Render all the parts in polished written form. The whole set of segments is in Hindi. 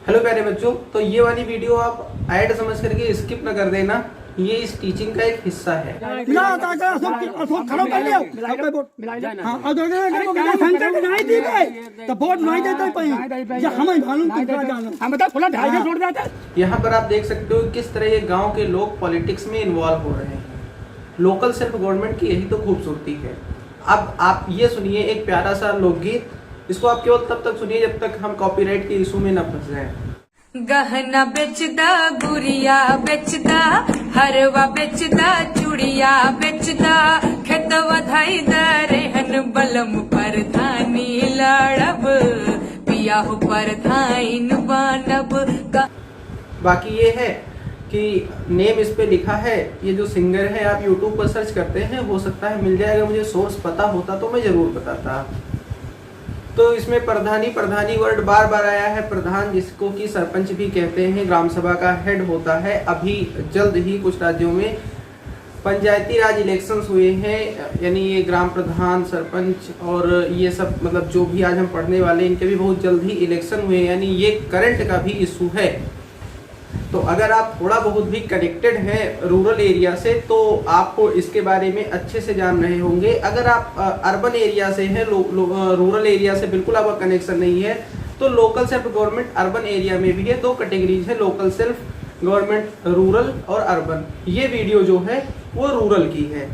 हेलो प्यारे बच्चों, तो ये वाली वीडियो आप ऐड समझ करके स्किप न कर देना। ये इस टीचिंग का एक हिस्सा है। यहाँ पर आप देख सकते हो किस तरह ये गांव के लोग पॉलिटिक्स में इन्वॉल्व हो रहे हैं। लोकल सेल्फ गवर्नमेंट की यही तो खूबसूरती है। अब आप ये सुनिए एक प्यारा सा लोकगीत। इसको आप केवल तब तक सुनिए जब तक हम कॉपीराइट के इशू में न फंस जाएं। गहना बेचदा, गुड़िया बेचदा, हरवा बेचदा, चूड़िया बेचदा, खेत वधाई दरेहन बलम परधानी लड़ब, पिया हो परधाइन बनब। बाकी ये है कि नेम इस पे लिखा है। ये जो सिंगर है आप YouTube पर सर्च करते हैं, हो सकता है मिल जाएगा। मुझे सोर्स पता होता तो मैं जरूर बताता। तो इसमें प्रधानी वर्ड बार बार आया है। प्रधान जिसको कि सरपंच भी कहते हैं, ग्राम सभा का हेड होता है। अभी जल्द ही कुछ राज्यों में पंचायती राज इलेक्शंस हुए हैं, यानी ये ग्राम प्रधान, सरपंच और ये सब मतलब जो भी आज हम पढ़ने वाले इनके भी बहुत जल्द ही इलेक्शन हुए हैं, यानी ये करंट का भी इशू है। तो अगर आप थोड़ा बहुत भी कनेक्टेड हैं रूरल एरिया से तो आपको इसके बारे में अच्छे से जान रहे होंगे। अगर आप अर्बन एरिया से हैं, रूरल एरिया से बिल्कुल आपका कनेक्शन नहीं है, तो local self government urban area में भी है। दो कैटेगरीज है, लोकल सेल्फ गवर्नमेंट रूरल और अर्बन। ये वीडियो जो है वो रूरल की है।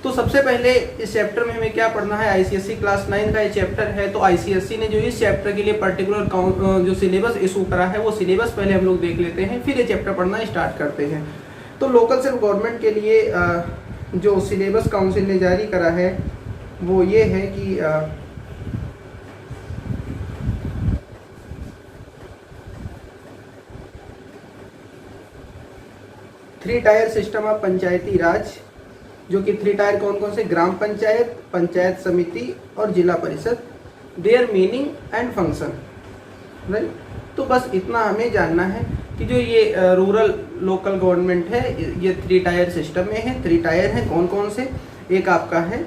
तो सबसे पहले इस चैप्टर में हमें क्या पढ़ना है। आईसीएसई क्लास 9 का ये चैप्टर है। तो आईसीएसई ने जो इस चैप्टर के लिए पर्टिकुलर जो सिलेबस इशू करा है वो सिलेबस पहले हम लोग देख लेते हैं, फिर ये चैप्टर पढ़ना स्टार्ट करते हैं। तो लोकल सेल्फ गवर्नमेंट के लिए जो सिलेबस काउंसिल ने जारी करा है वो ये है कि 3 टायर सिस्टम ऑफ पंचायती राज, जो कि 3 टायर कौन कौन से, ग्राम पंचायत, पंचायत समिति और जिला परिषद, there meaning and function, right. तो बस इतना हमें जानना है कि जो ये रूरल लोकल गवर्नमेंट है ये 3 टायर सिस्टम में है। 3 टायर हैं कौन कौन से, एक आपका है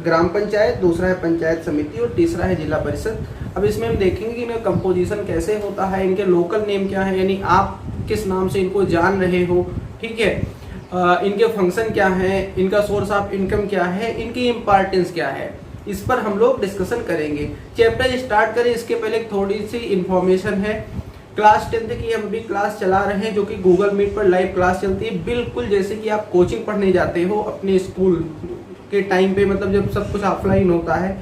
ग्राम पंचायत, दूसरा है पंचायत समिति और तीसरा है जिला परिषद। अब इसमें हम देखेंगे कि इनका कंपोजिशन कैसे होता है, इनके लोकल नेम क्या है, यानी आप किस नाम से इनको जान रहे हो, ठीक है। इनके फंक्शन क्या है, इनका सोर्स ऑफ इनकम क्या है, इनकी इम्पोर्टेंस क्या है, इस पर हम लोग डिस्कशन करेंगे। चैप्टर स्टार्ट करें इसके पहले थोड़ी सी इंफॉर्मेशन है। क्लास 10th की हम भी क्लास चला रहे हैं, जो कि गूगल मीट पर लाइव क्लास चलती है, बिल्कुल जैसे कि आप कोचिंग पढ़ने जाते हो अपने स्कूल के टाइम पे, मतलब जब सब कुछ ऑफलाइन होता है,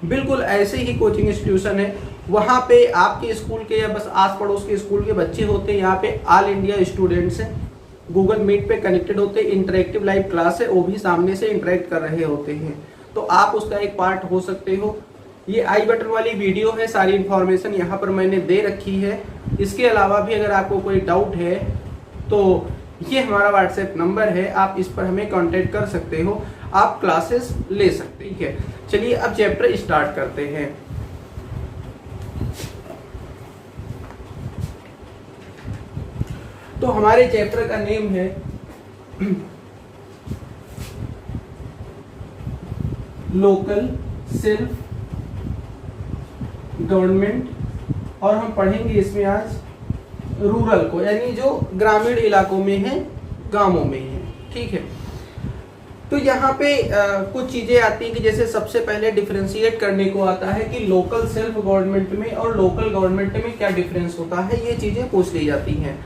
बिल्कुल ऐसे ही कोचिंग इंस्टीट्यूशन है। वहाँ पे आपके स्कूल के या बस आस पड़ोस के स्कूल के बच्चे होते हैं। यहाँ पे ऑल इंडिया स्टूडेंट्स हैं, गूगल मीट पे कनेक्टेड होते हैं। इंटरेक्टिव लाइव क्लास है, वो भी सामने से इंटरेक्ट कर रहे होते हैं, तो आप उसका एक पार्ट हो सकते हो। ये आई बटन वाली वीडियो है, सारी इन्फॉर्मेशन यहाँ पर मैंने दे रखी है। इसके अलावा भी अगर आपको कोई डाउट है तो ये हमारा व्हाट्सएप नंबर है, आप इस पर हमें कांटेक्ट कर सकते हो, आप क्लासेस ले सकते हैं। चलिए अब चैप्टर स्टार्ट करते हैं। तो हमारे चैप्टर का नेम है लोकल सेल्फ गवर्नमेंट, और हम पढ़ेंगे इसमें आज रूरल को, यानी जो ग्रामीण इलाकों में है, गांवों में है, ठीक है। तो यहाँ पे कुछ चीजें आती हैं कि जैसे सबसे पहले डिफरेंशिएट करने को आता है कि लोकल सेल्फ गवर्नमेंट में और लोकल गवर्नमेंट में क्या डिफरेंस होता है, ये चीजें पूछ ली जाती हैं।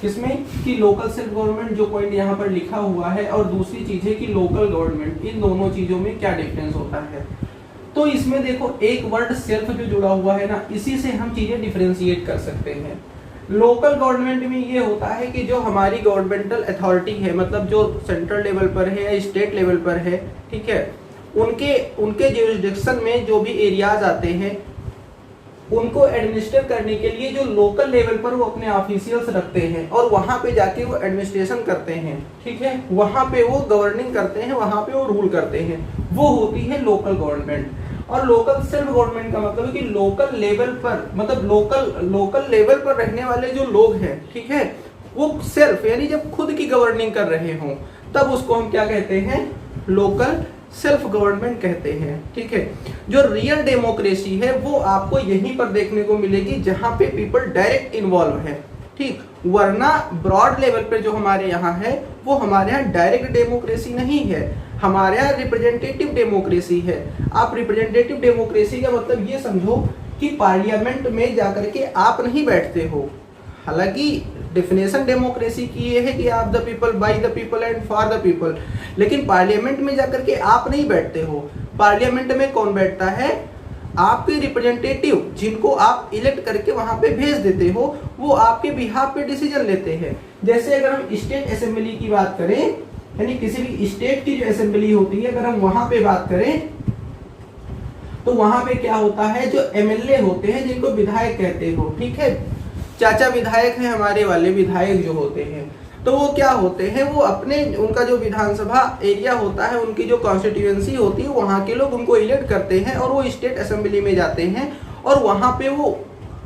किसमें कि लोकल सेल्फ गवर्नमेंट जो पॉइंट यहाँ पर लिखा हुआ है, और दूसरी चीज है कि लोकल गवर्नमेंट, इन दोनों चीजों में क्या डिफरेंस होता है। तो इसमें देखो एक वर्ड सेल्फ जो जुड़ा हुआ है ना, इसी से हम चीजें डिफरेंशिएट कर सकते हैं। लोकल गवर्नमेंट में ये होता है कि जो हमारी गवर्नमेंटल अथॉरिटी है, मतलब जो सेंट्रल लेवल पर है या स्टेट लेवल पर है, ठीक है, उनके ज्यूरिसडिक्शन में जो भी एरियाज आते हैं उनको एडमिनिस्टर करने के लिए जो लोकल लेवल पर वो अपने ऑफिशियल्स रखते हैं और वहां पे जाके वो एडमिनिस्ट्रेशन करते हैं, ठीक है, वहां पे वो गवर्निंग करते हैं, वहां पे वो रूल करते हैं, वो होती है लोकल गवर्नमेंट। और लोकल सेल्फ गवर्नमेंट का मतलब है कि लोकल लेवल पर, मतलब लोकल लेवल पर रहने वाले जो लोग हैं, ठीक है, वो सेल्फ यानी जब खुद की गवर्निंग कर रहे हों तब उसको हम क्या कहते हैं, लोकल सेल्फ गवर्नमेंट कहते हैं। ठीक है, जो रियल डेमोक्रेसी है वो आपको यहीं पर देखने को मिलेगी जहां पे पीपल डायरेक्ट इन्वॉल्व है। ठीक, वरना ब्रॉड लेवल पे जो हमारे यहाँ है वो हमारे यहाँ डायरेक्ट डेमोक्रेसी नहीं है, हमारे यहाँ रिप्रेजेंटेटिव डेमोक्रेसी है। आप रिप्रेजेंटेटिव डेमोक्रेसी का मतलब ये समझो कि पार्लियामेंट में जाकर के आप नहीं बैठते हो। हालांकि डेफिनेशन डेमोक्रेसी की ये है कि आप the people, by the people and for the people, लेकिन पार्लियामेंट में जाकर के आप नहीं बैठते हो। पार्लियामेंट में कौन बैठता है? आपके रिप्रेजेंटेटिव, जिनको आप इलेक्ट करके वहां पे भेज देते हो, वो आपके बिहाफ पे डिसीजन लेते हैं। जैसे अगर हम स्टेट असेंबली की बात करें, यानी किसी भी स्टेट की जो असेंबली होती है, अगर हम वहां पे बात करें तो वहां पे क्या होता है, जो एमएलए होते हैं जिनको विधायक कहते हो, ठीक है, चाचा विधायक है हमारे वाले विधायक जो होते हैं, तो वो क्या होते हैं, वो अपने उनका जो विधानसभा एरिया होता है, उनकी जो कॉन्स्टिट्यूएंसी होती है, वहाँ के लोग उनको इलेक्ट करते हैं और वो स्टेट असेंबली में जाते हैं और वहाँ पे वो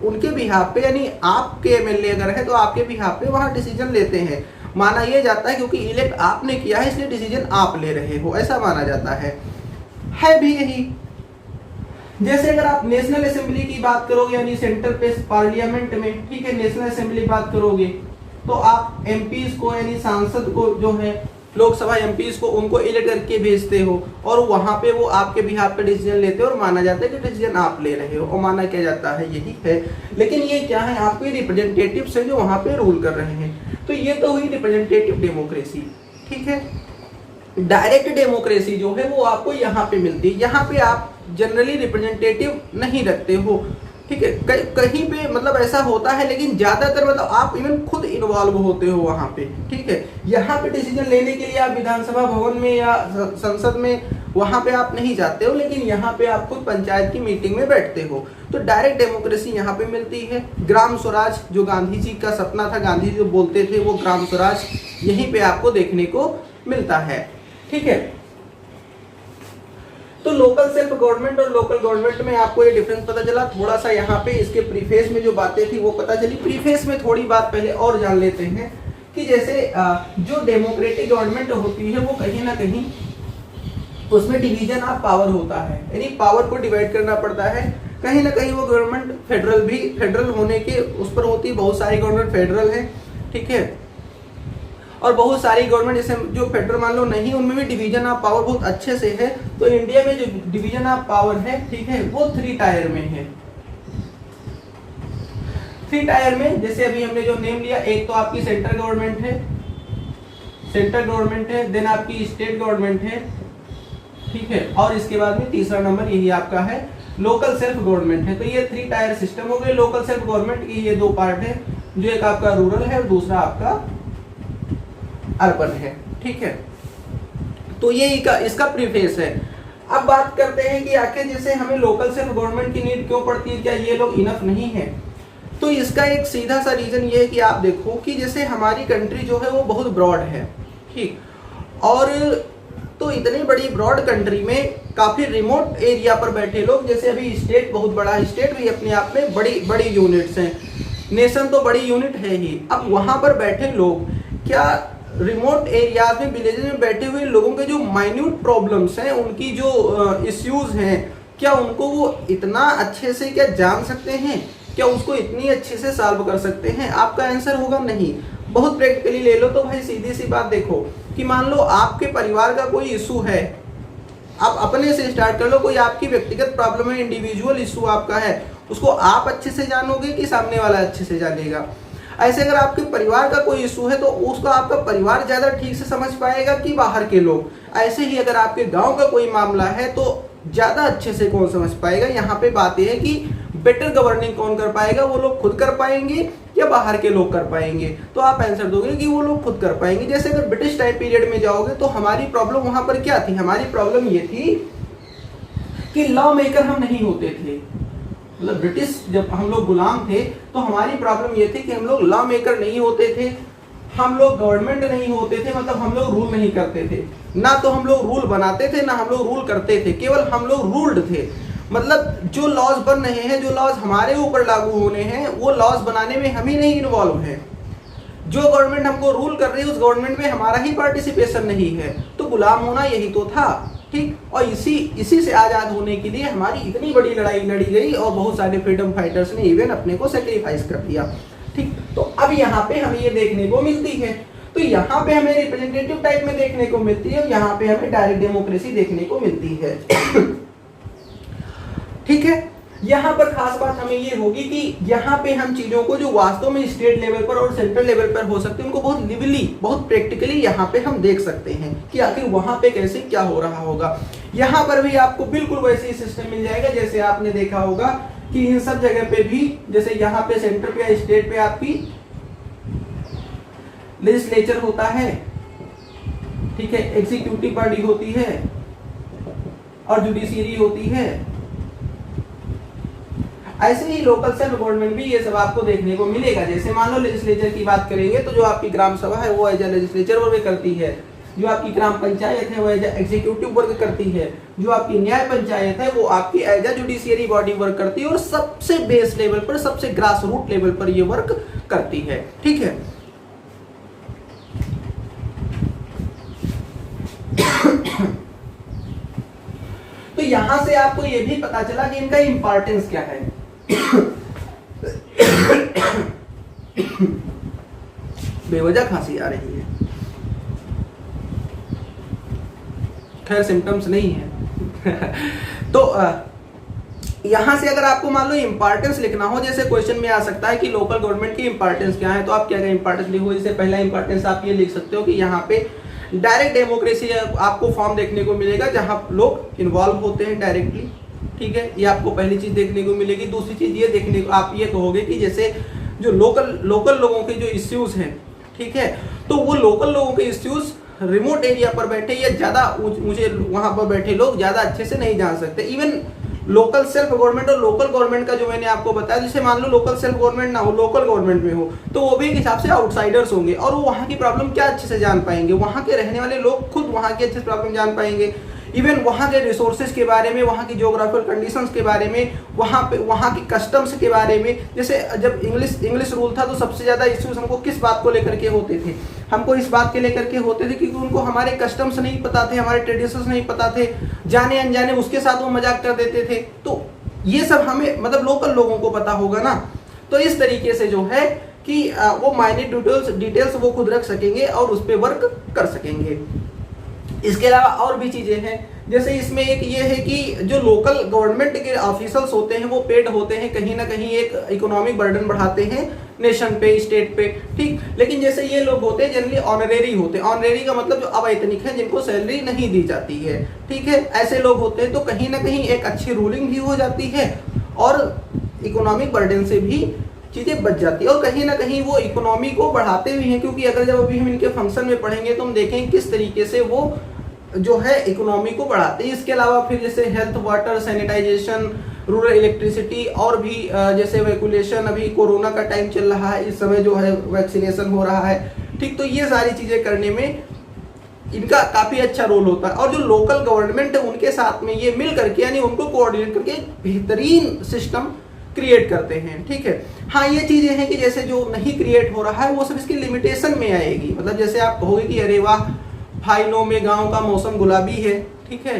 उनके बिहाफ पे, यानी आपके एमएलए अगर है तो आपके बिहाफ पे वहाँ डिसीजन लेते हैं। माना यह जाता है क्योंकि इलेक्ट आपने किया है इसलिए डिसीजन आप ले रहे हो, ऐसा माना जाता है भी यही। जैसे अगर आप नेशनल असेंबली की बात करोगे, यानी सेंट्रल पे पार्लियामेंट में, ठीक है, नेशनल असेंबली बात करोगे तो आप एमपीज को, यानी सांसद को जो है लोकसभा एमपीज को, उनको इलेक्ट करके भेजते हो और वहां पे वो आपके बिहाफ पे डिसीजन लेते हो और माना जाता है कि डिसीजन आप ले रहे हो और माना क्या जाता है यही है। लेकिन ये क्या है, आपके रिप्रेजेंटेटिव्स हैं जो वहां पे रूल कर रहे हैं। तो ये तो हुई रिप्रेजेंटेटिव डेमोक्रेसी। ठीक है, डायरेक्ट डेमोक्रेसी जो है वो आपको यहाँ पे मिलती है। यहाँ पे आप जनरली रिप्रेजेंटेटिव नहीं रखते हो, ठीक है, कहीं पे मतलब ऐसा होता है, लेकिन ज्यादातर मतलब आप इवन खुद इन्वॉल्व होते हो वहां पे। ठीक है, यहाँ पे डिसीजन लेने के लिए आप विधानसभा भवन में या संसद में वहां पे आप नहीं जाते हो, लेकिन यहाँ पे आप खुद पंचायत की मीटिंग में बैठते हो। तो डायरेक्ट डेमोक्रेसी यहाँ पे मिलती है। ग्राम स्वराज जो गांधी जी का सपना था, गांधी जी जो बोलते थे, वो ग्राम स्वराज यहीं पे आपको देखने को मिलता है। ठीक है, तो लोकल सेल्फ गवर्नमेंट और लोकल गवर्नमेंट में आपको ये डिफरेंस पता चला। थोड़ा सा यहाँ पे इसके प्रीफेस में जो बातें थी वो पता चली। प्रीफेस में थोड़ी बात पहले और जान लेते हैं कि जैसे जो डेमोक्रेटिक गवर्नमेंट होती है वो कहीं ना कहीं उसमें डिवीजन ऑफ पावर होता है, यानी पावर को डिवाइड करना पड़ता है। कहीं ना कहीं वो गवर्नमेंट फेडरल होने के उस पर होती है। बहुत सारी गवर्नमेंट फेडरल है, ठीक है, और बहुत सारी गवर्नमेंट जैसे जो फेडरल मान लो नहीं, उनमें भी डिवीजन ऑफ पावर बहुत अच्छे से है। तो इंडिया में जो डिवीजन ऑफ पावर है, ठीक है, वो 3 टायर में है। 3 टायर में जैसे अभी हमने जो नेम लिया, एक तो आपकी सेंट्रल गवर्नमेंट है, देन आपकी स्टेट गवर्नमेंट है, ठीक है, और इसके बाद में तीसरा नंबर यही आपका है लोकल सेल्फ गवर्नमेंट है। तो ये 3 टायर सिस्टम हो गए। लोकल सेल्फ गवर्नमेंट की ये 2 पार्ट है, जो एक आपका रूरल है और दूसरा आपका अर्बन है। ठीक है, तो ये इसका प्रीफेस है। अब बात करते हैं कि आखिर जैसे हमें लोकल सेल्फ गवर्नमेंट की नीड क्यों पड़ती है, क्या ये लोग इनफ नहीं है? तो इसका एक सीधा सा रीजन ये है कि आप देखो कि जैसे हमारी कंट्री जो है वो बहुत ब्रॉड है, ठीक, और तो इतनी बड़ी ब्रॉड कंट्री में काफी रिमोट एरिया पर बैठे लोग, जैसे अभी स्टेट बहुत बड़ा है, स्टेट भी अपने आप में बड़ी बड़ी यूनिट्स हैं, नेशन तो बड़ी यूनिट है ही। अब वहां पर बैठे लोग क्या रिमोट एरियाज में, विलेजेस में बैठे हुए लोगों के जो माइन्यूट प्रॉब्लम्स हैं, उनकी जो इश्यूज हैं, क्या उनको वो इतना अच्छे से क्या जान सकते हैं? क्या उसको इतनी अच्छे से सॉल्व कर सकते हैं? आपका आंसर होगा नहीं। बहुत प्रैक्टिकली ले लो तो भाई सीधी सी बात देखो कि मान लो आपके परिवार का कोई इशू है, आप अपने से स्टार्ट कर लो, कोई आपकी व्यक्तिगत प्रॉब्लम है, इंडिविजुअल इशू आपका है, उसको आप अच्छे से जानोगे कि सामने वाला अच्छे से जानेगा? ऐसे अगर आपके परिवार का कोई इशू है तो उसका आपका परिवार ज्यादा ठीक से समझ पाएगा कि बाहर के लोग? ऐसे ही अगर आपके गांव का कोई मामला है तो ज्यादा अच्छे से कौन समझ पाएगा? यहाँ पे बात यह है कि बेटर गवर्निंग कौन कर पाएगा? वो लोग खुद कर पाएंगे या बाहर के लोग कर पाएंगे? तो आप आंसर दोगे कि वो लोग खुद कर पाएंगे। जैसे अगर ब्रिटिश टाइम पीरियड में जाओगे तो हमारी प्रॉब्लम वहां पर क्या थी? हमारी प्रॉब्लम ये थी कि लॉ मेकर हम नहीं होते थे। मतलब ब्रिटिश जब हम लोग गुलाम थे तो हमारी प्रॉब्लम ये थी कि हम लोग लॉ मेकर नहीं होते थे, हम लोग गवर्नमेंट नहीं होते थे, मतलब हम लोग रूल नहीं करते थे। ना तो हम लोग रूल बनाते थे, ना हम लोग रूल करते थे, केवल हम लोग रूल्ड थे। मतलब जो लॉज बन रहे हैं, जो लॉज हमारे ऊपर लागू होने हैं, वो लॉज बनाने में हम ही नहीं इन्वॉल्व हैं। जो गवर्नमेंट हमको रूल कर रही है उस गवर्नमेंट में हमारा ही पार्टिसिपेशन नहीं है। तो गुलाम होना यही तो था, ठीक। और इसी से आजाद होने के लिए हमारी इतनी बड़ी लड़ाई लड़ी गई और बहुत सारे फ्रीडम फाइटर्स ने इवन अपने को सेक्रीफाइस कर दिया, ठीक। तो अब यहाँ पे हमें ये देखने को मिलती है, तो यहाँ पे हमें रिप्रेजेंटेटिव टाइप में देखने को मिलती है, यहाँ पे हमें डायरेक्ट डेमोक्रेसी देखने को मिलती है। ठीक है। यहाँ पर खास बात हमें ये होगी कि यहाँ पे हम चीजों को जो वास्तव में स्टेट लेवल पर और सेंट्रल लेवल पर हो सकते हैं उनको बहुत लिवली, बहुत प्रैक्टिकली यहाँ पे हम देख सकते हैं कि आखिर वहां पे कैसे क्या हो रहा होगा। यहाँ पर भी आपको बिल्कुल वैसे ही सिस्टम मिल जाएगा जैसे आपने देखा होगा कि इन सब जगह पे भी, जैसे यहाँ पे सेंटर पे या स्टेट पे आपकी लेजिस्लेचर होता है, ठीक है, एग्जीक्यूटिव बॉडी होती है और जुडिशियरी होती है। ऐसे ही लोकल सेल्फ गवर्नमेंट भी ये सब आपको देखने को मिलेगा। जैसे मान लो लेजिस्लेचर की बात करेंगे तो जो आपकी ग्राम सभा है वो एज ए लेजिस्लेचर वर्क करती है, जो आपकी ग्राम पंचायत है वो एज ए एग्जीक्यूटिव वर्क करती है, जो आपकी न्याय पंचायत है वो आपकी as a judiciary body work करती है और सबसे बेस लेवल पर, सबसे ग्रास रूट लेवल पर ये वर्क करती है, ठीक है। तो यहां से आपको ये भी पता चला कि इनका इंपॉर्टेंस क्या है। बेवजह खांसी आ रही है, खैर सिम्टम्स नहीं है। तो यहां से अगर आपको मान लो इंपॉर्टेंस लिखना हो, जैसे क्वेश्चन में आ सकता है कि लोकल गवर्नमेंट की इंपॉर्टेंस क्या है, तो आप क्या क्या इंपॉर्टेंस लिखो। जैसे पहला इंपॉर्टेंस आप ये लिख सकते हो कि यहाँ पे डायरेक्ट डेमोक्रेसी आपको फॉर्म देखने को मिलेगा जहां लोग इन्वॉल्व होते हैं डायरेक्टली, ठीक है, ये आपको पहली चीज देखने को मिलेगी। दूसरी चीज ये देखने को आप ये कहोगे कि जैसे जो लोकल लोगों के जो इश्यूज हैं, ठीक है, तो वो लोकल लोगों के इश्यूज रिमोट एरिया पर बैठे या ज्यादा ऊंचे वहां पर बैठे लोग ज्यादा अच्छे से नहीं जान सकते। इवन लोकल सेल्फ गवर्नमेंट और लोकल गवर्नमेंट का जो मैंने आपको बताया, जैसे मान लो लोकल सेल्फ गवर्नमेंट ना हो, लोकल गवर्नमेंट में हो, तो वो भी एक हिसाब से आउटसाइडर्स होंगे और वो वहाँ की प्रॉब्लम क्या अच्छे से जान पाएंगे। वहाँ के रहने वाले लोग खुद वहाँ की अच्छे से प्रॉब्लम जान पाएंगे, इवन वहाँ के रिसोर्सेज के बारे में, वहाँ की जियोग्राफिकल कंडीशंस के बारे में, वहाँ की कस्टम्स के बारे में। जैसे जब इंग्लिश रूल था तो सबसे ज़्यादा इश्यूज हमको किस बात को लेकर के होते थे, हमको इस बात के लेकर के होते थे क्योंकि उनको हमारे कस्टम्स नहीं पता थे, हमारे ट्रेडिशंस नहीं पता थे, जाने अनजाने उसके साथ वो मजाक कर देते थे। तो ये सब हमें मतलब लोकल लोगों को पता होगा ना, तो इस तरीके से जो है कि वो माइन्यूट डिटेल्स वो खुद रख सकेंगे और उस पर वर्क कर सकेंगे। इसके अलावा और भी चीजें हैं, जैसे इसमें एक ये है कि जो लोकल गवर्नमेंट के ऑफिसर्स होते हैं वो पेड होते हैं, कहीं ना कहीं एक इकोनॉमिक बर्डन बढ़ाते हैं नेशन पे, स्टेट पे, ठीक। लेकिन जैसे ये लोग होते हैं जनरली ऑनरेरी होते हैं। ऑनरेरी का मतलब जो अवैतनिक है, जिनको सैलरी नहीं दी जाती है, ठीक है, ऐसे लोग होते हैं। तो कहीं ना कहीं एक अच्छी रूलिंग भी हो जाती है और इकोनॉमिक बर्डन से भी चीजें बच जाती है और कहीं ना कहीं वो इकोनॉमी को बढ़ाते भी हैं, क्योंकि अगर जब अभी हम इनके फंक्शन में पढ़ेंगे तो हम देखेंगे किस तरीके से वो जो है इकोनॉमी को बढ़ाते हैं। इसके अलावा फिर जैसे health, water, sanitisation, rural electricity और भी जैसे वैक्यूलेशन, अभी कोरोना का टाइम चल रहा है, इस समय जो है वैक्सीनेशन हो रहा है, ठीक। तो ये सारी चीजें करने में इनका काफी अच्छा रोल होता है और जो लोकल गवर्नमेंट है उनके साथ में ये मिल करके, यानी उनको कोऑर्डिनेट करके बेहतरीन सिस्टम क्रिएट करते हैं, ठीक है। हाँ, ये चीजें हैं कि जैसे जो नहीं क्रिएट हो रहा है वो सब इसकी लिमिटेशन में आएगी। मतलब जैसे आप कहोगे कि अरे वाह, फाइलों में गांव का मौसम गुलाबी है, ठीक है,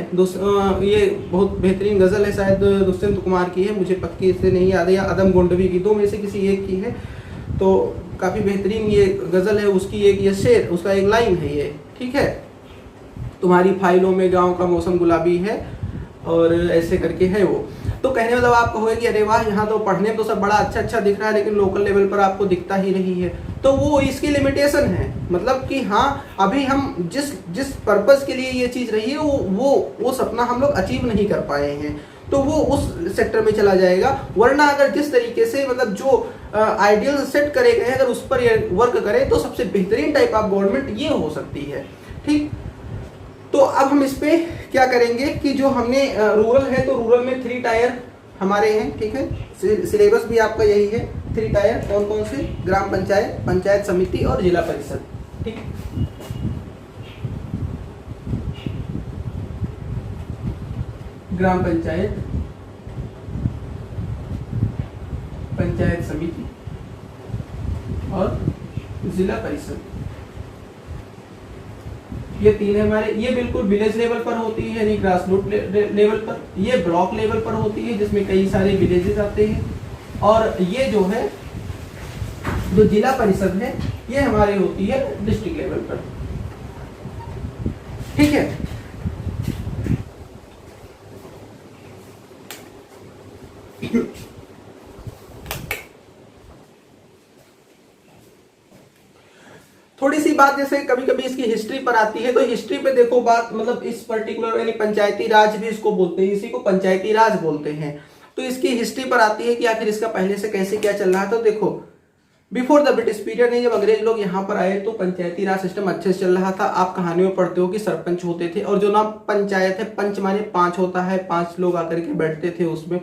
ये बहुत बेहतरीन गजल है, शायद दुष्यंत कुमार की है, मुझे पक्की से नहीं याद है, या अदम गोंडवी की, दो में से किसी एक की है। तो काफी बेहतरीन ये गजल है, उसकी एक ये शेर, उसका एक लाइन है ये, ठीक है, तुम्हारी फाइलों में गांव का मौसम गुलाबी है और ऐसे करके है वो। तो कहने मतलब आप कहोगे कि अरे वाह, यहाँ तो पढ़ने में तो सब बड़ा अच्छा अच्छा दिख रहा है लेकिन लोकल लेवल पर आपको दिखता ही नहीं है। तो वो इसकी लिमिटेशन है, मतलब कि हाँ, अभी हम जिस पर्पस के लिए ये चीज रही है वो सपना हम लोग अचीव नहीं कर पाए हैं, तो वो उस सेक्टर में चला जाएगा। वरना अगर जिस तरीके से मतलब जो आइडियल सेट करे गए अगर उस पर वर्क करें तो सबसे बेहतरीन टाइप ऑफ गवर्नमेंट ये हो सकती है, ठीक। तो अब हम इस पे क्या करेंगे कि जो हमने रूरल है तो रूरल में 3 टायर हमारे हैं, ठीक है, सिलेबस भी आपका यही है। 3 टायर कौन कौन से? ग्राम पंचायत, पंचायत समिति और जिला परिषद, ठीक। ग्राम पंचायत, पंचायत समिति और जिला परिषद। ये 3 है हमारे, ये बिल्कुल विलेज लेवल पर होती है यानी ग्रास रूट लेवल पर, ये ब्लॉक लेवल पर होती है जिसमें कई सारे विलेजेस आते हैं, और ये जो है जो जिला परिषद है ये हमारे होती है डिस्ट्रिक्ट लेवल पर। ठीक है, थोड़ी सी बात जैसे कभी कभी इसकी हिस्ट्री पर आती है, तो हिस्ट्री पे देखो बात, मतलब इस पर्टिकुलर यानी पंचायती राज भी इसको बोलते हैं, इसी को पंचायती राज बोलते हैं। तो इसकी हिस्ट्री पर आती है कि आखिर इसका पहले से कैसे क्या चल रहा था। तो देखो बिफोर द ब्रिटिश पीरियड ने, जब अंग्रेज लोग यहाँ पर आए तो पंचायती राज सिस्टम अच्छे से चल रहा था। आप कहानियों में पढ़ते हो कि सरपंच होते थे, और जो नाम पंचायत है, पंच माने 5 होता है, 5 लोग आकर के बैठते थे, उसमें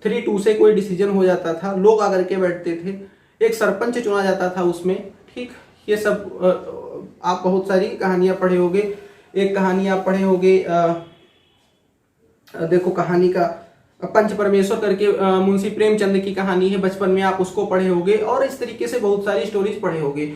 3-2 से कोई डिसीजन हो जाता था, लोग आकर के बैठते थे, एक सरपंच चुना जाता था उसमें। ठीक, ये सब आप बहुत सारी कहानियां पढ़े होगे। एक कहानी आप पढ़े होगे, देखो कहानी का पंच परमेश्वर करके मुंशी प्रेमचंद की कहानी है, बचपन में आप उसको पढ़े होगे, और इस तरीके से बहुत सारी स्टोरीज पढ़े होगे।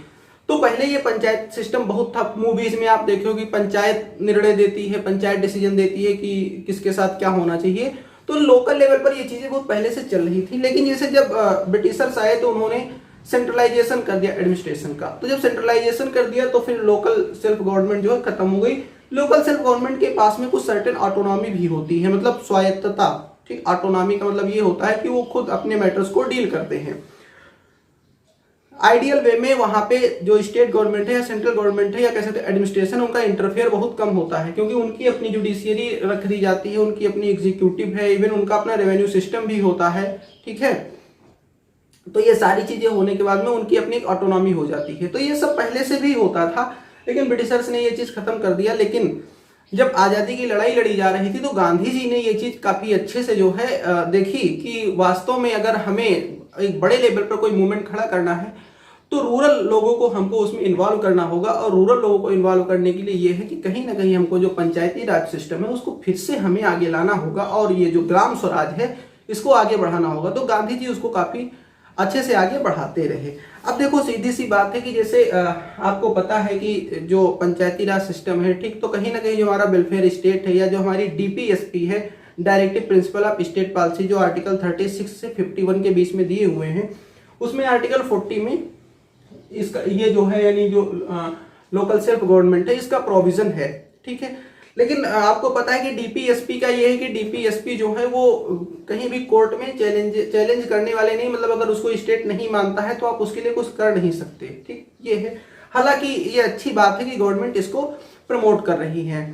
तो पहले ये पंचायत सिस्टम बहुत था। मूवीज में आप देखो कि पंचायत निर्णय देती है, पंचायत डिसीजन देती है कि किसके साथ क्या होना चाहिए। तो लोकल लेवल पर ये चीजें बहुत पहले से चल रही थी, लेकिन जैसे जब ब्रिटिशर्स आए तो उन्होंने सेंट्रलाइजेशन कर दिया एडमिनिस्ट्रेशन का। तो जब सेंट्रलाइजेशन कर दिया तो फिर लोकल सेल्फ गवर्नमेंट जो है खत्म हो गई। लोकल सेल्फ गवर्नमेंट के पास में कुछ सर्टेन ऑटोनॉमी भी होती है, मतलब स्वायत्तता। ठीक, ऑटोनॉमी का मतलब ये होता है कि वो खुद अपने मैटर्स को डील करते हैं। आइडियल वे में वहां पे जो स्टेट गवर्नमेंट है या सेंट्रल गवर्नमेंट है या कह सकते हैं एडमिनिस्ट्रेशन, उनका इंटरफेयर बहुत कम होता है, क्योंकि उनकी अपनी जुडिशियरी रख दी जाती है, उनकी अपनी एग्जीक्यूटिव है, इवन उनका अपना रेवेन्यू सिस्टम भी होता है। ठीक है, तो ये सारी चीजें होने के बाद में उनकी अपनी एक ऑटोनॉमी हो जाती है। तो ये सब पहले से भी होता था, लेकिन ब्रिटिशर्स ने ये चीज खत्म कर दिया। लेकिन जब आजादी की लड़ाई लड़ी जा रही थी तो गांधी जी ने ये चीज काफी अच्छे से जो है देखी कि वास्तव में अगर हमें एक बड़े लेवल पर कोई मूवमेंट खड़ा करना है तो रूरल लोगों को हमको उसमें इन्वॉल्व करना होगा। और रूरल लोगों को इन्वॉल्व करने के लिए ये है कि कहीं ना कहीं हमको जो पंचायती राज सिस्टम है उसको फिर से हमें आगे लाना होगा, और ये जो ग्राम स्वराज है इसको आगे बढ़ाना होगा। तो गांधी जी उसको काफी अच्छे से आगे बढ़ाते रहे। अब देखो सीधी सी बात है कि जैसे आपको पता है कि जो पंचायती राज सिस्टम है, ठीक, तो कहीं ना कहीं जो हमारा वेलफेयर स्टेट है या जो हमारी डीपीएसपी है, directive principle of state policy, जो आर्टिकल 36 से 51 के बीच में दिए हुए हैं, उसमें आर्टिकल 40 में इसका ये जो है यानी जो लोकल सेल्फ गवर्नमेंट है इसका प्रोविजन है। ठीक है, लेकिन आपको पता है कि डीपीएसपी का ये है कि डीपीएसपी जो है वो कहीं भी कोर्ट में चैलेंज करने वाले नहीं, मतलब अगर उसको स्टेट नहीं मानता है तो आप उसके लिए कुछ कर नहीं सकते। ठीक, ये है। हालांकि ये अच्छी बात है कि गवर्नमेंट इसको प्रमोट कर रही है।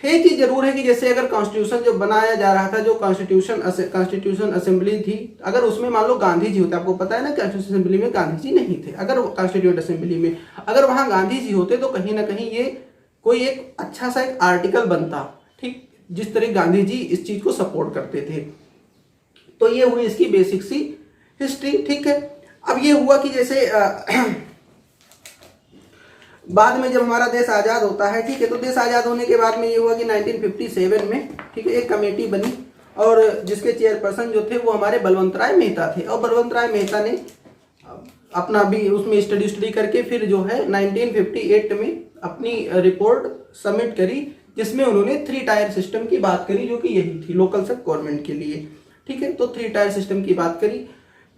एक चीज जरूर है कि जैसे अगर कॉन्स्टिट्यूशन जो बनाया जा रहा था, जो कॉन्स्टिट्यूशन असेंबली थी, अगर उसमें मान लो गांधी जी होते, आपको पता है ना कॉन्स्टिट्यूशन असेंबली में गांधी जी नहीं थे, अगर कॉन्स्टिट्यूट असेंबली में अगर वहां गांधी जी होते तो कहीं ना कहीं ये कोई एक अच्छा सा एक आर्टिकल बनता। ठीक, जिस तरह गांधी जी इस चीज को सपोर्ट करते थे। तो ये हुई इसकी बेसिक सी हिस्ट्री। ठीक है, अब ये हुआ कि जैसे बाद में जब हमारा देश आजाद होता है, ठीक है, तो देश आजाद होने के बाद में ये हुआ कि 1957 में, ठीक है, एक कमेटी बनी, और जिसके चेयरपर्सन जो थे वो हमारे बलवंत राय मेहता थे। और बलवंत राय मेहता ने अपना भी उसमें स्टडी करके फिर जो है 1958 में अपनी रिपोर्ट सबमिट करी, जिसमें उन्होंने 3 टायर सिस्टम की बात करी, जो कि यही थी लोकल सेल्फ गवर्नमेंट के लिए। ठीक है, तो 3 टायर सिस्टम की बात करी।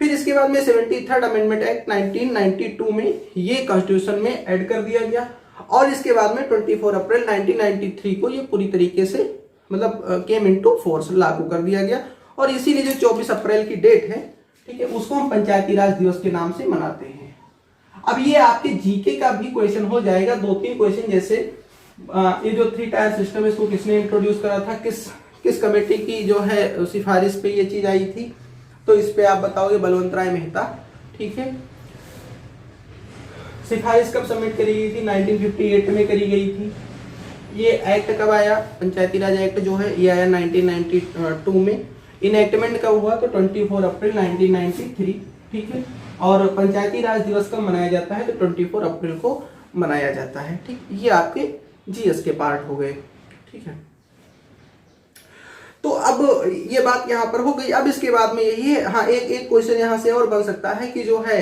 फिर इसके बाद में 73rd अमेंडमेंट एक्ट 1992 में ये कॉन्स्टिट्यूशन में ऐड कर दिया गया, और इसके बाद में 24 अप्रैल 1993 को ये पूरी तरीके से मतलब केम इनटू फोर्स, लागू कर दिया गया। और इसीलिए जो 24 अप्रैल की डेट है, ठीक है, उसको हम पंचायती राज दिवस के नाम से मनाते हैं। अब ये आपके जीके का भी क्वेश्चन हो जाएगा, 2-3 क्वेश्चन, जैसे ये जो 3 टायर सिस्टम है इसको किसने इंट्रोड्यूस करा था, किस कमेटी की जो है सिफारिश पे ये चीज आई थी, तो इस पे आप बताओगे बलवंत राय मेहता। ठीक है, सिफारिश कब सबमिट करी गई थी, 1958 में करी गई थी। ये एक्ट कब आया, पंचायती राज एक्ट जो है ये आया 1992 में। इनएक्टमेंट कब हुआ, तो 24 अप्रैल 1993। ठीक है, और पंचायती राज दिवस कब मनाया जाता है, तो 24 अप्रैल को मनाया जाता है। ठीक, ये आपके जीएस के पार्ट हो गए। ठीक है, तो अब ये बात यहाँ पर हो गई। अब इसके बाद में यही है, हाँ, एक क्वेश्चन यहाँ से और बन सकता है कि जो है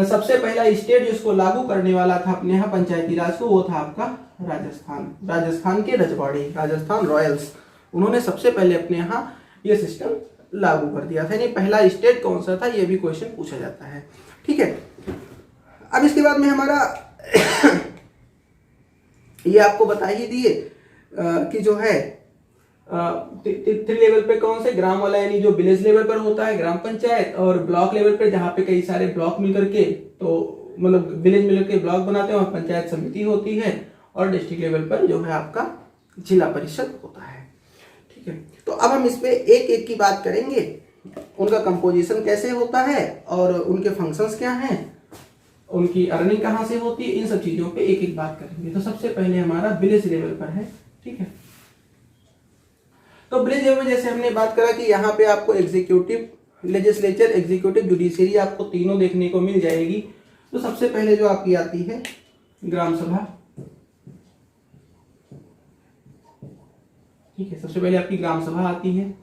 सबसे पहला स्टेट जिसको लागू करने वाला था अपने यहाँ पंचायती राज को, वो था आपका राजस्थान के रजवाड़े, राजस्थान रॉयल्स, उन्होंने सबसे पहले अपने यहाँ ये सिस्टम लागू कर दिया था। यानी पहला स्टेट कौन सा था, ये भी क्वेश्चन पूछा जाता है। ठीक है, अब इसके बाद में हमारा ये आपको बता ही दिए कि जो है 3 लेवल पे कौन से, ग्राम वाला यानी जो विलेज लेवल पर होता है ग्राम पंचायत, और ब्लॉक लेवल पे जहाँ पे कई सारे ब्लॉक मिलकर के, तो मतलब विलेज मिलकर के ब्लॉक बनाते हैं, वहाँ पंचायत समिति होती है, और डिस्ट्रिक्ट लेवल पर जो है आपका जिला परिषद होता है। ठीक है, तो अब हम इस पे एक एक की बात करेंगे, उनका कंपोजिशन कैसे होता है और उनके फंक्शंस क्या हैं, उनकी अर्निंग कहाँ से होती है, इन सब चीजों पे एक एक बात करेंगे। तो सबसे पहले हमारा विलेज लेवल पर है। ठीक है, तो विलेज लेवल में जैसे हमने बात करा कि यहाँ पे आपको एग्जीक्यूटिव, लेजिस्लेचर, एग्जीक्यूटिव, जुडिशियरी आपको तीनों देखने को मिल जाएगी। तो सबसे पहले जो आपकी आती है ग्राम सभा। ठीक है, सबसे पहले आपकी ग्राम सभा आती है।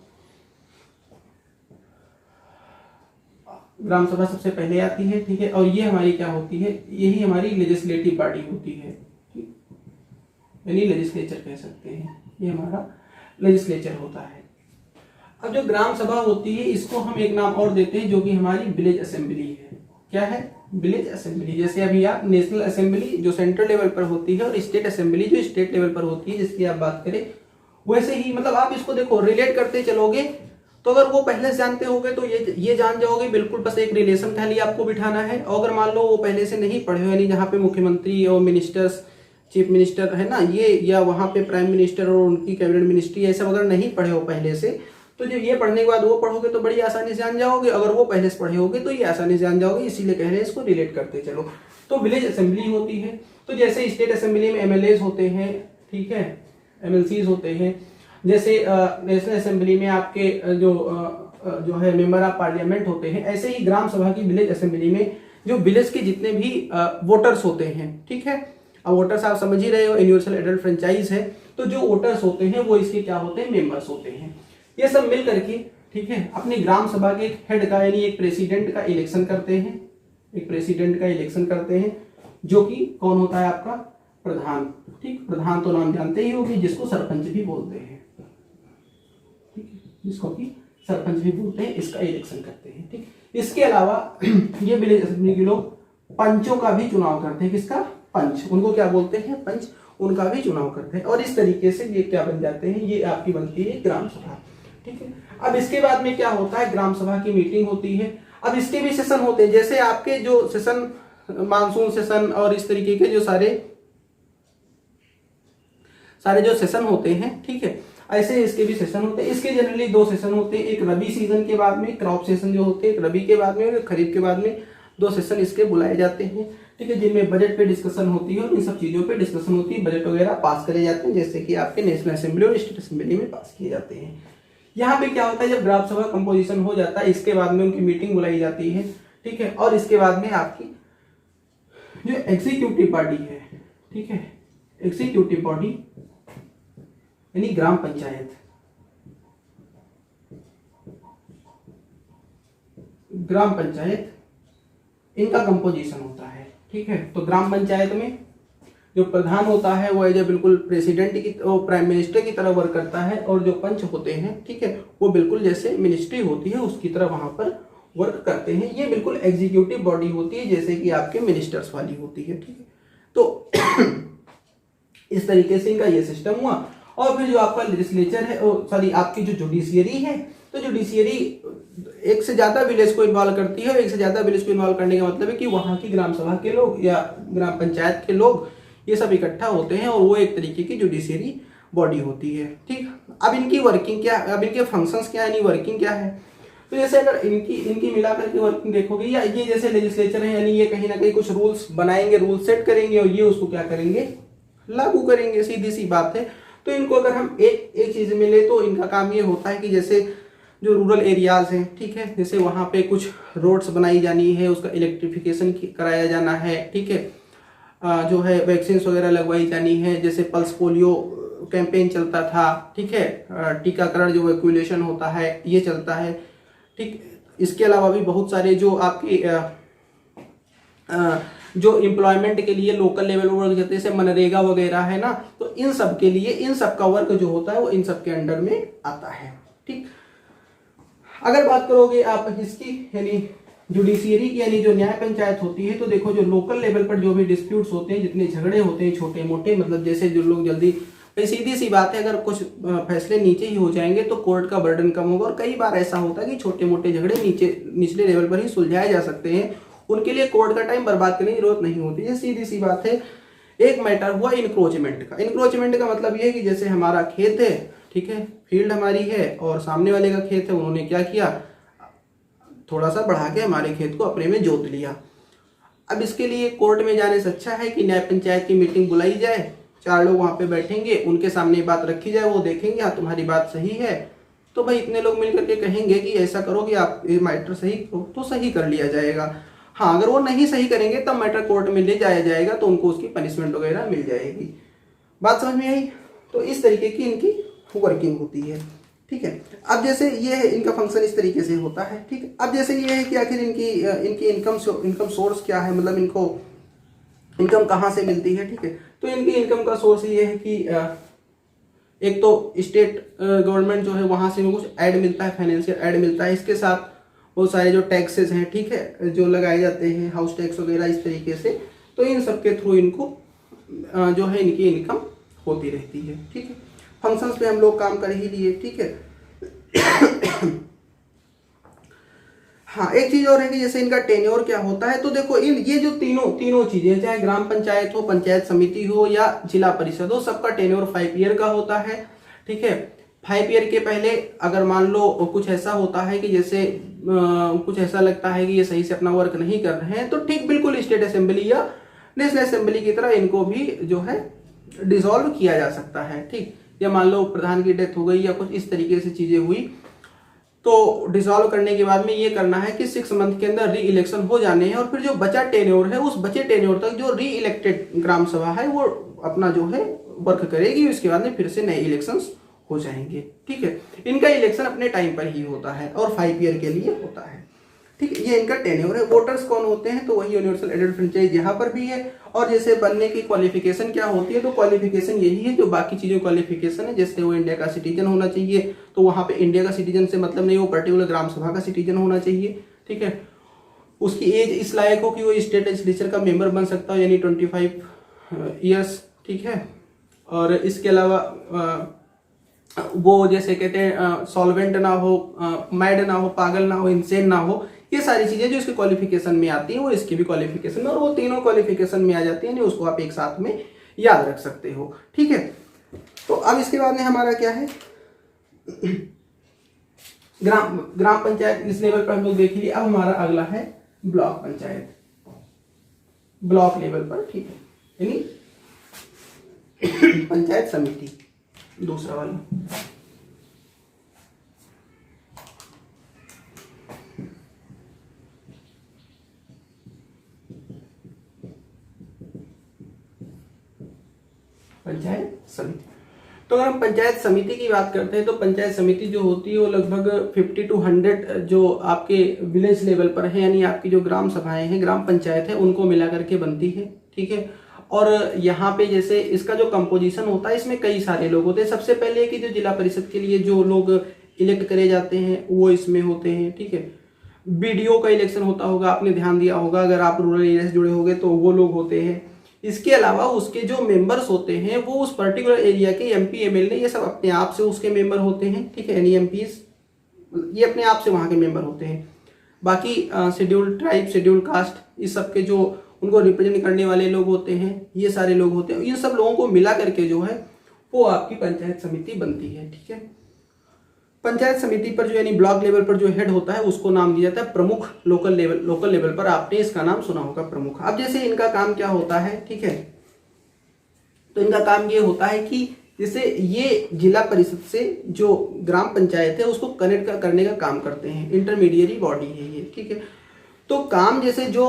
ग्राम सभा सबसे पहले आती है। ठीक है, और ये हमारी क्या होती है, यही हमारी लेजिस्लेटिव बॉडी होती है, यानी लेजिस्लेचर कह सकते हैं, ये हमारा लेजिस्लेचर होता है। अब जो ग्राम सभा होती है इसको हम एक नाम और देते हैं जो कि हमारी विलेज असेंबली है। क्या है, विलेज असेंबली। जैसे अभी आप नेशनल असेंबली जो सेंट्रल लेवल पर होती है और स्टेट असेंबली जो स्टेट लेवल पर होती है, जिसकी आप बात करें, वैसे ही मतलब आप इसको देखो रिलेट करते चलोगे, तो अगर वो पहले से जानते होगे तो ये जान जाओगे बिल्कुल, बस एक रिलेशन खाली आपको बिठाना है। और अगर मान लो वो पहले से नहीं पढ़े हो, यानी जहाँ पे मुख्यमंत्री और मिनिस्टर्स, चीफ मिनिस्टर है ना ये, या वहाँ पे प्राइम मिनिस्टर और उनकी कैबिनेट मिनिस्ट्री, ऐसा अगर नहीं पढ़े हो पहले से, तो जो ये पढ़ने के बाद वो पढ़ोगे तो बड़ी आसानी से जान जाओगे। अगर वो पहले से पढ़े होगे तो ये आसानी से जान जाओगे, इसीलिए कह रहे हैं इसको रिलेट करते चलो। तो विलेज असेंबली होती है। तो जैसे स्टेट असेंबली में MLAs होते हैं, ठीक है, MLCs होते हैं। जैसे नेशनल असेंबली में आपके जो है मेंबर ऑफ पार्लियामेंट होते हैं, ऐसे ही ग्राम सभा की विलेज असेंबली में जो विलेज के जितने भी वोटर्स होते हैं, ठीक है, अब वोटर्स आप समझ ही रहे हो, यूनिवर्सल एडल्ट फ्रेंचाइज है, तो जो वोटर्स होते हैं वो इसके क्या होते हैं, मेंबर्स होते हैं। ये सब मिल करके, ठीक है, अपनी ग्राम सभा के हेड का यानी एक प्रेसिडेंट का इलेक्शन करते हैं, एक प्रेसिडेंट का इलेक्शन करते हैं, जो कि कौन होता है आपका, प्रधान। ठीक, प्रधान तो नाम जानते ही होगी, जिसको सरपंच भी बोलते हैं, ठीक है, जिसको कि सरपंच भी बोलते हैं, इसका इलेक्शन करते हैं। ठीक, इसके अलावा ये विलेज असेंबली के लोग पंचों का भी चुनाव करते हैं। किसका, पंच, उनको क्या बोलते हैं, पंच, उनका भी चुनाव करते हैं। और इस तरीके से ये क्या बन जाते हैं, ये आपकी बनती है ग्राम सभा। ठीक है, अब इसके बाद में क्या होता है, ग्राम सभा की मीटिंग होती है। अब इसके भी सेशन होते हैं, जैसे आपके जो सेशन, मानसून सेशन और इस तरीके के जो सारे जो सेशन होते हैं, ठीक है, ऐसे इसके भी सेशन होते हैं। इसके जनरली 2 सेशन होते हैं, एक रबी सीजन के बाद में, क्रॉप सेशन जो होते हैं रबी के बाद में, और खरीफ के बाद में 2 सेशन इसके बुलाए जाते हैं। ठीक है, जिनमें बजट पे डिस्कशन होती है और इन सब चीजों पे डिस्कशन होती है, बजट वगैरह पास करे जाते हैं, जैसे कि आपके नेशनल असेंबली और स्टेट असेंबली में पास किए जाते हैं। यहाँ पे क्या होता है, जब ग्राम सभा कंपोजिशन हो जाता है, इसके बाद में उनकी मीटिंग बुलाई जाती है। ठीक है, और इसके बाद में आपकी जो एग्जीक्यूटिव बॉडी है, ठीक है, एग्जीक्यूटिव बॉडी यानी ग्राम पंचायत, ग्राम पंचायत, इनका कंपोजिशन होता है। ठीक है, तो ग्राम पंचायत में जो प्रधान होता है वो एज ए बिल्कुल प्रेसिडेंट की, प्राइम मिनिस्टर की तरह वर्क करता है, और जो पंच होते हैं, ठीक है, वो बिल्कुल जैसे मिनिस्ट्री होती है उसकी तरह वहां पर वर्क करते हैं। ये बिल्कुल एग्जीक्यूटिव बॉडी होती है, जैसे कि आपके मिनिस्टर्स वाली होती है। ठीक है, तो इस तरीके से इनका ये सिस्टम हुआ। और फिर जो आपका लेजिस्लेचर है, सॉरी आपकी जो जुडिशियरी है, तो जुडिशियरी एक से ज्यादा विलेज को इन्वॉल्व करती है। एक से ज्यादा विलेज को इन्वॉल्व करने का मतलब है कि वहां की ग्राम सभा के लोग या ग्राम पंचायत के लोग ये सब इकट्ठा होते हैं, और वो एक तरीके की जुडिशियरी बॉडी होती है। ठीक, अब इनकी वर्किंग क्या, अब इनके फंक्शंस क्या है, यानी वर्किंग क्या है। तो जैसे अगर इनकी मिलाकर के वर्किंग देखोगे, या ये जैसे लेजिस्लेचर है, यानी ये कहीं ना कहीं कुछ रूल्स बनाएंगे, रूल सेट करेंगे, और ये उसको क्या करेंगे, लागू करेंगे, सीधी सी बात है। तो इनको अगर हम एक चीज में ले, तो इनका काम ये होता है कि जैसे जो रूरल एरियाज हैं, ठीक है, जैसे वहाँ पे कुछ रोड्स बनाई जानी है, उसका इलेक्ट्रिफिकेशन कराया जाना है, ठीक है, जो है वैक्सीन वगैरह लगवाई जानी है, जैसे पल्स पोलियो कैंपेन चलता था, ठीक है, टीकाकरण जो वैक्यूलेशन होता है ये चलता है। ठीक, इसके अलावा भी बहुत सारे जो आपके जो एम्प्लॉयमेंट के लिए लोकल लेवल वर्क जैसे मनरेगा वगैरह है ना, तो इन सब के लिए इन सब का वर्क जो होता है वो इन सब के अंडर में आता है। ठीक, अगर बात करोगे आप इसकी यानी जुडिशियरी की यानी जो न्याय पंचायत होती है, तो देखो जो लोकल लेवल पर जो भी डिस्प्यूट्स होते हैं, जितने झगड़े होते हैं छोटे मोटे, मतलब जैसे जो लोग जल्दी, सीधी सी बात है, अगर कुछ फैसले नीचे ही हो जाएंगे तो कोर्ट का बर्डन कम होगा। और कई बार ऐसा होता है कि छोटे मोटे झगड़े निचले लेवल पर ही सुलझाए जा सकते हैं, उनके लिए कोर्ट का टाइम बर्बाद करने की जरूरत नहीं होती है। सीधी सी बात है। एक मैटर हुआ इंक्रोचमेंट का। इंक्रोचमेंट का मतलब ये है कि जैसे हमारा खेत है, ठीक है, फील्ड हमारी है और सामने वाले का खेत है, उन्होंने क्या किया, थोड़ा सा बढ़ा के हमारे खेत को अपने में जोत लिया। अब इसके लिए कोर्ट में जाने से अच्छा है कि न्याय पंचायत की मीटिंग बुलाई जाए, 4 लोग वहां पे बैठेंगे, उनके सामने बात रखी जाए, वो देखेंगे हाँ तुम्हारी बात सही है, तो भाई इतने लोग मिलकर के कहेंगे कि ऐसा करो कि आप ये मैटर सही करो, तो सही कर लिया जाएगा। हाँ, अगर वो नहीं सही करेंगे तब मैटर कोर्ट में ले जाया जाएगा, तो उनको उसकी पनिशमेंट वगैरह मिल जाएगी। बात समझ में आई? तो इस तरीके की इनकी वर्किंग होती है। ठीक है, अब जैसे ये है इनका फंक्शन इस तरीके से होता है। ठीक है, अब जैसे ये है कि आखिर इनकी इनकम सोर्स क्या है, मतलब इनको इनकम कहाँ से मिलती है। ठीक है, तो इनकी इनकम का सोर्स ये है कि एक तो स्टेट गवर्नमेंट जो है वहां से इनको कुछ ऐड मिलता है, फाइनेंशियल ऐड मिलता है। इसके साथ बहुत सारे जो टैक्सेस हैं, ठीक है, जो लगाए जाते हैं, हाउस टैक्स वगैरह इस तरीके से, तो इन सब के थ्रू इनको जो है इनकी इनकम होती रहती है। ठीक है, फंक्शंस पे हम लोग काम कर ही लिए। ठीक है, हाँ, एक चीज और है कि जैसे इनका टेन्योर क्या होता है, तो देखो ये जो तीनों चीजें, चाहे ग्राम पंचायत हो, पंचायत समिति हो या जिला परिषद हो, सबका टेन्योर 5 ईयर का होता है। ठीक है, 5 ईयर के पहले अगर मान लो कुछ ऐसा होता है कि जैसे कुछ ऐसा लगता है कि ये सही से अपना वर्क नहीं कर रहे हैं, तो ठीक बिल्कुल स्टेट असेंबली या नेशनल असेंबली की तरह इनको भी जो है डिसॉल्व किया जा सकता है। ठीक, या मान लो प्रधान की डेथ हो गई या कुछ इस तरीके से चीजें हुई, तो डिसॉल्व करने के बाद में ये करना है कि 6 मंथ के अंदर री इलेक्शन हो जाने हैं, और फिर जो बचा टेन्योर है, उस बचे टेन्योर तक जो री इलेक्टेड ग्राम सभा है वो अपना जो है वर्क करेगी। उसके बाद में फिर से नए इलेक्शंस हो जाएंगे। ठीक है, इनका इलेक्शन अपने टाइम पर ही होता है और 5 ईयर के लिए होता है। ठीक है, ये इनका टेन्योर है। वोटर्स कौन होते हैं, तो वही यूनिवर्सल एडेड फ्रेंचाइज यहाँ पर भी है। और जैसे बनने की क्वालिफिकेशन क्या होती है, तो क्वालिफिकेशन यही है जो बाकी चीजों क्वालिफिकेशन है। जैसे वो इंडिया का सिटीजन होना चाहिए, तो वहां पे इंडिया का सिटीजन से मतलब नहीं, वो पर्टिकुलर ग्राम सभा का सिटीजन होना चाहिए। ठीक है, उसकी एज इस लायक हो कि वो स्टेट लेजिस्लेचर का मेंबर बन सकता हो, यानी 25 ईयर्स। ठीक है, और इसके अलावा वो जैसे कहते हैं सॉल्वेंट ना हो, मैड ना हो, पागल ना हो, इंसेन ना हो, ये सारी चीजें जो इसके क्वालिफिकेशन में आती हैं वो इसकी भी क्वालिफिकेशन में, और वो तीनों क्वालिफिकेशन में आ जाती है, उसको आप एक साथ में याद रख सकते हो। ठीक है, तो अब इसके बाद में हमारा क्या है, ग्राम पंचायत इस लेवल पर हम लोग देख लिए। अब हमारा अगला है ब्लॉक पंचायत, ब्लॉक लेवल पर। ठीक है, यानी पंचायत समिति दूसरा वाला। पंचायत समिति, तो अगर हम पंचायत समिति की बात करते हैं, तो पंचायत समिति जो होती है वो लगभग 50 to 100 जो आपके विलेज लेवल पर है, यानी आपकी जो ग्राम सभाएं हैं, ग्राम पंचायत है, उनको मिला करके बनती है। ठीक है, और यहाँ पे जैसे इसका जो कंपोजिशन होता है, इसमें कई सारे लोग होते हैं। सबसे पहले कि जो जिला परिषद के लिए जो लोग इलेक्ट करे जाते हैं वो इसमें होते हैं। ठीक है, बीडीओ का इलेक्शन होता होगा, आपने ध्यान दिया होगा, अगर आप रूरल एरिया से जुड़े होंगे तो वो लोग होते हैं। इसके अलावा उसके जो मेंबर्स होते हैं वो उस पर्टिकुलर एरिया के एमपी एमएलए ये सब अपने आप से उसके मेंबर होते हैं। ठीक है, यानी एमपीज ये अपने आप से वहाँ के मेंबर होते हैं। बाकी शेड्यूल्ड ट्राइब, शेड्यूल्ड कास्ट, इस सब के जो उनको रिप्रेजेंट करने वाले लोग होते हैं, ये सारे लोग होते हैं। इन सब लोगों को मिला करके जो है वो आपकी पंचायत समिति बनती है। ठीक है, पंचायत समिति पर जो यानी ब्लॉक लेवल पर जो हेड होता है उसको नाम दिया जाता है प्रमुख। लोकल लेवल पर आपने इसका नाम सुना होगा, प्रमुख। अब जैसे इनका काम क्या होता है, ठीक है, तो इनका काम ये होता है कि जैसे ये जिला परिषद से जो ग्राम पंचायत है उसको कनेक्ट करने का काम करते हैं, इंटरमीडिएरी बॉडी है ये। ठीक है, तो काम जैसे जो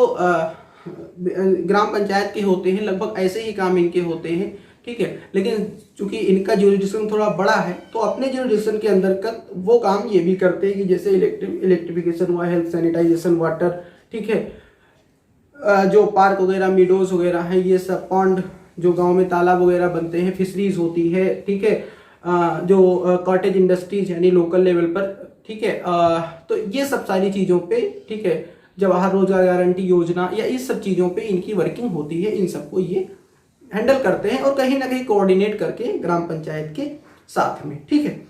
ग्राम पंचायत के होते हैं लगभग ऐसे ही काम इनके होते हैं। ठीक है, लेकिन चूंकि इनका ज्यूरिडिक्शन थोड़ा बड़ा है तो अपने ज्यूरिडिक्शन के अंदर का वो काम ये भी करते हैं कि जैसे इलेक्ट्रिफिकेशन हुआ, हेल्थ, सैनिटाइजेशन, वाटर, ठीक है, जो पार्क वगैरह, मीडोज वगैरह हैं, ये सब पॉन्ड, जो गांव में तालाब वगैरह बनते हैं, फिशरीज होती है, ठीक है, जो कॉटेज इंडस्ट्रीज यानी लोकल लेवल पर, ठीक है, तो ये सब सारी चीज़ों पे, ठीक है, जवाहर रोजगार गारंटी योजना या इस सब चीज़ों पे इनकी वर्किंग होती है। इन सबको ये हैंडल करते हैं और कहीं ना कहीं कोऑर्डिनेट करके ग्राम पंचायत के साथ में, ठीक है।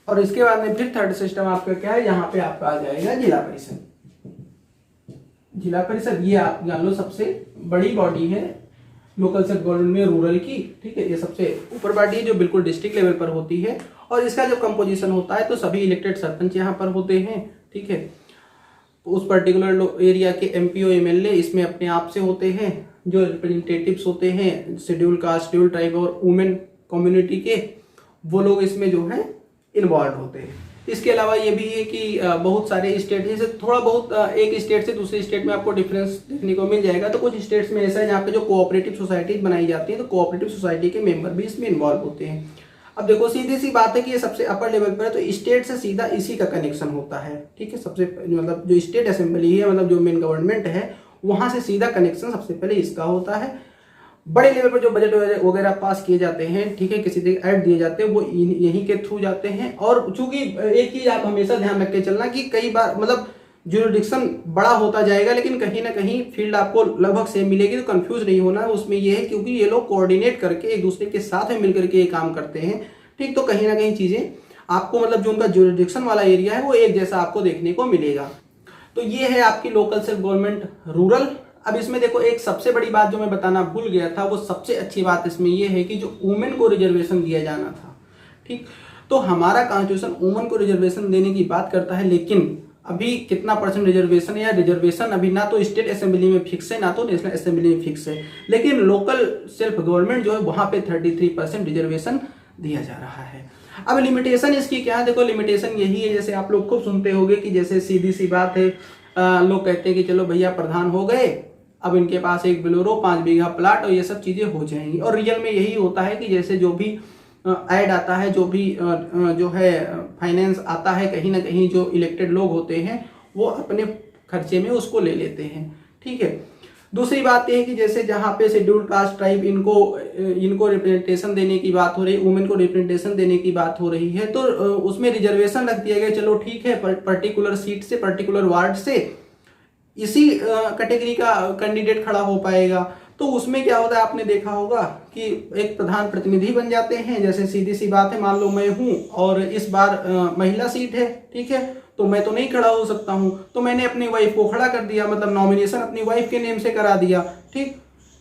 और इसके बाद में फिर थर्ड सिस्टम आपका क्या है, यहाँ पे आपका आ जाएगा जिला परिषद। जिला परिषद ये आप जान लो सबसे बड़ी बॉडी है लोकल सेल्फ गवर्नमेंट में रूरल की, ठीक है। ये सबसे ऊपर बॉडी है जो बिल्कुल डिस्ट्रिक्ट लेवल पर होती है। और इसका जो कंपोजिशन होता है तो सभी इलेक्टेड सरपंच यहाँ पर होते हैं, ठीक है। उस पर्टिकुलर एरिया के एमपीओ एमएलए इसमें अपने आप से होते हैं। जो रिप्रेजेंटेटिव्स होते हैं शेड्यूल कास्ट, शेड्यूल ट्राइब और वुमेन कम्युनिटी के, वो लोग इसमें जो है इन्वॉल्व होते हैं। इसके अलावा ये भी है कि बहुत सारे स्टेट जैसे थोड़ा बहुत एक स्टेट से दूसरे स्टेट में आपको डिफरेंस देखने को मिल जाएगा। तो कुछ स्टेट्स में ऐसा है जहाँ पे जो कोऑपरेटिव सोसाइटीज बनाई जाती है तो कोऑपरेटिव सोसाइटी के मेंबर भी इसमें इन्वॉल्व होते हैं। अब देखो सीधी सी बात है कि ये सबसे अपर लेवल पर है तो स्टेट से सीधा इसी का कनेक्शन होता है, ठीक है। सबसे मतलब जो स्टेट असेंबली है, मतलब जो मेन गवर्नमेंट है, वहां से सीधा कनेक्शन सबसे पहले इसका होता है। बड़े लेवल पर जो बजट वगैरह पास किए जाते हैं, ठीक है, किसी जगह ऐड दिए जाते हैं, वो यहीं के थ्रू जाते हैं। और चूंकि एक चीज आप हमेशा ध्यान रख के चलना कि कई बार मतलब ज्यूरिडिक्शन बड़ा होता जाएगा लेकिन कहीं ना कहीं फील्ड आपको लगभग सेम मिलेगी, तो कंफ्यूज नहीं होना है उसमें। ये है क्योंकि ये लोग कोऑर्डिनेट करके एक दूसरे के साथ में मिलकर के ये काम करते हैं, ठीक। तो कहीं ना कहीं चीजें आपको मतलब जो उनका ज्यूरिडिक्शन वाला एरिया है वो एक जैसा आपको देखने को मिलेगा। तो ये है आपकी लोकल सेल्फ गवर्नमेंट रूरल। अब इसमें देखो एक सबसे बड़ी बात जो मैं बताना भूल गया था, वो सबसे अच्छी बात इसमें ये है कि जो वुमेन को रिजर्वेशन दिया जाना था, ठीक। तो हमारा कॉन्स्टिट्यूशन वुमेन को रिजर्वेशन देने की बात करता है, लेकिन अभी कितना परसेंट रिजर्वेशन है, या रिजर्वेशन अभी ना तो स्टेट असेंबली में फिक्स है ना तो नेशनल असेंबली में फिक्स है, लेकिन लोकल सेल्फ गवर्नमेंट जो है वहां पे 33% रिजर्वेशन दिया जा रहा है। अब लिमिटेशन इसकी क्या है, देखो लिमिटेशन यही है, जैसे आप लोग खूब सुनते होंगे कि जैसे सीधी सी बात है, लोग कहते हैं कि चलो भैया प्रधान हो गए, अब इनके पास एक बोलेरो 5 बीघा प्लाट और ये सब चीजें हो जाएंगी। और रियल में यही होता है कि जैसे जो भी ऐड आता है, जो भी जो है फाइनेंस आता है, कहीं ना कहीं जो इलेक्टेड लोग होते हैं वो अपने खर्चे में उसको ले लेते हैं, ठीक है। दूसरी बात यह है कि जैसे जहाँ पे शेड्यूल कास्ट ट्राइब इनको रिप्रेजेंटेशन देने की बात हो रही है, वुमेन को रिप्रेजेंटेशन देने की बात हो रही है, तो उसमें रिजर्वेशन रख दिया गया, चलो ठीक है, पर्टिकुलर सीट से, पर्टिकुलर वार्ड से इसी कैटेगरी का कैंडिडेट खड़ा हो पाएगा। तो उसमें क्या होता है, आपने देखा होगा कि एक प्रधान प्रतिनिधि बन जाते हैं। जैसे सीधी सी बात है, मान लो मैं हूं और इस बार महिला सीट है, ठीक है, तो मैं तो नहीं खड़ा हो सकता हूं, तो मैंने अपनी वाइफ को खड़ा कर दिया, मतलब नॉमिनेशन अपनी वाइफ के नेम से करा दिया, ठीक।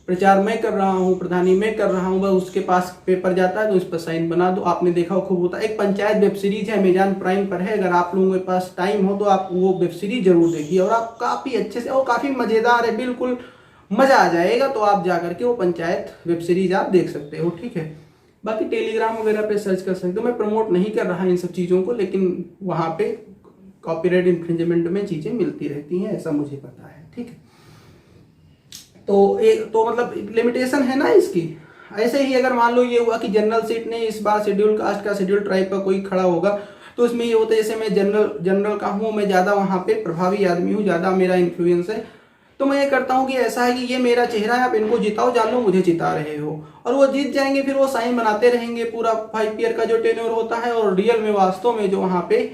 प्रचार मैं कर रहा हूँ, प्रधानी मैं कर रहा हूँ, बस उसके पास पेपर जाता है तो उस पर साइन बना दो। आपने देखा खूब होता है। एक पंचायत वेब सीरीज है, अमेजॉन प्राइम पर है, अगर आप लोगों के पास टाइम हो तो आप वो वेब सीरीज जरूर देखिए, और आप काफी अच्छे से और काफी मजेदार है, बिल्कुल मजा आ जाएगा। तो आप जाकर के वो पंचायत वेब सीरीज आप देख सकते हो, ठीक है। बाकी टेलीग्राम वगैरह पे सर्च कर सकते हो, मैं प्रमोट नहीं कर रहा इन सब चीजों को, लेकिन वहां पे कॉपीराइट इन्फ्रिंजमेंट में चीजें मिलती रहती हैं, ऐसा मुझे पता है, ठीक है। तो मतलब लिमिटेशन है ना इसकी। ऐसे ही अगर मान लो ये हुआ कि जनरल सीट नहीं, इस बार शेड्यूल कास्ट का, शेड्यूल ट्राइब का कोई खड़ा होगा, तो इसमें ये होता है जैसे मैं जनरल का हूँ, मैं ज्यादा वहां पे प्रभावी आदमी हूँ, ज्यादा मेरा इन्फ्लुएंस है, तो मैं ये करता हूँ कि ऐसा है कि ये मेरा चेहरा है, आप इनको जिताओ, जान लो मुझे जिता रहे हो, और वो जीत जाएंगे। फिर वो साइन बनाते रहेंगे, पूरा 5 ईयर का जो टेन्योर होता है, और रियल में वास्तव में जो वहां पे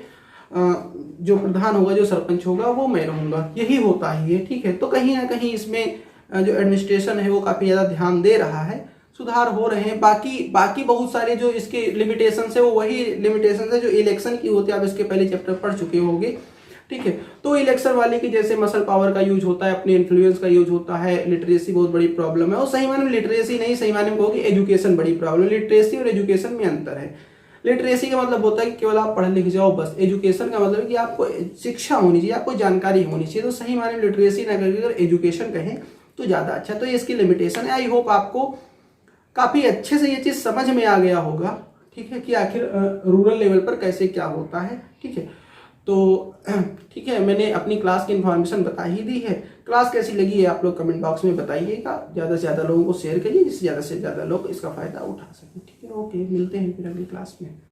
जो प्रधान होगा, जो सरपंच होगा, वो मैं रहूंगा। यही होता ही है, ठीक है। तो कहीं ना कहीं इसमें जो एडमिनिस्ट्रेशन है वो काफी ज्यादा ध्यान दे रहा है, सुधार हो रहे हैं। बाकी बहुत सारे जो इसके लिमिटेशन है वो वही लिमिटेशन है जो इलेक्शन की होती है, आप इसके पहले चैप्टर पढ़ चुके होंगे, ठीक है। तो इलेक्शन वाले की जैसे मसल पावर का यूज होता है, अपने इन्फ्लुएंस का यूज होता है, लिटरेसी बहुत बड़ी प्रॉब्लम है। और सही माने में लिटरेसी नहीं, सही माने में कहोगे एजुकेशन बड़ी प्रॉब्लम। लिटरेसी और एजुकेशन में अंतर है। लिटरेसी का मतलब होता है कि केवल आप पढ़ लिख जाओ बस। एजुकेशन का मतलब है कि आपको शिक्षा होनी चाहिए, आपको जानकारी होनी चाहिए। तो सही माने में लिटरेसी ना करके अगर एजुकेशन कहें तो ज़्यादा अच्छा। तो ये इसकी लिमिटेशन है। आई होप आपको काफ़ी अच्छे से ये चीज़ समझ में आ गया होगा, ठीक है, कि आखिर रूरल लेवल पर कैसे क्या होता है, ठीक है। तो ठीक है, मैंने अपनी क्लास की इन्फॉर्मेशन बता ही दी है। क्लास कैसी लगी है आप लोग कमेंट बॉक्स में बताइएगा, ज़्यादा से ज़्यादा लोगों को शेयर करिए जिससे ज़्यादा से ज़्यादा लोग इसका फ़ायदा उठा सकें, ठीक है। ओके, मिलते हैं फिर अगली क्लास में।